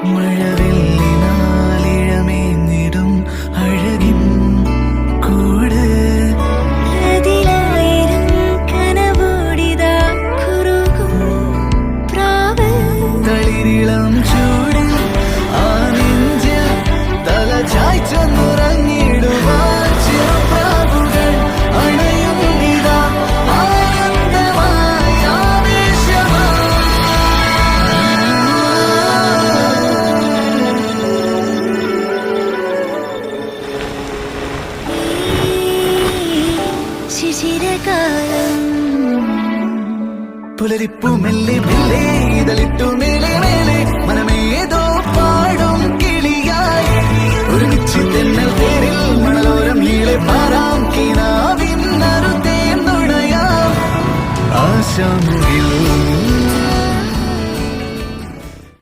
മഴവില്ലിനാലിഴമേഞ്ഞിടും അഴകിൻ കൂട് അതിലായിരം കനവോടിതാ കുറുകും പ്രാവ് തളിരിളം ചൂടിൽ ആ നെഞ്ചിൽ തല ചായ്ച്ചൊന്നുറങ്ങിടുവാൻ ചെറുപ്രാവുകൾ അണയുന്നിതാ ആനന്ദമായി ആവേശമായി. ശിശിരകാലം പുലരിപ്പു മെല്ലെ മെല്ലെ ഇതളിട്ടു മേലെ മേലെ മനമേതോ പാടും കിളിയായി ഒരുമിച്ച് തെന്നൽ തേരിൽ മണലോരം നീളെ പാറാം കിനാവിൻ നറുതേൻ നുണയാം ആശാമി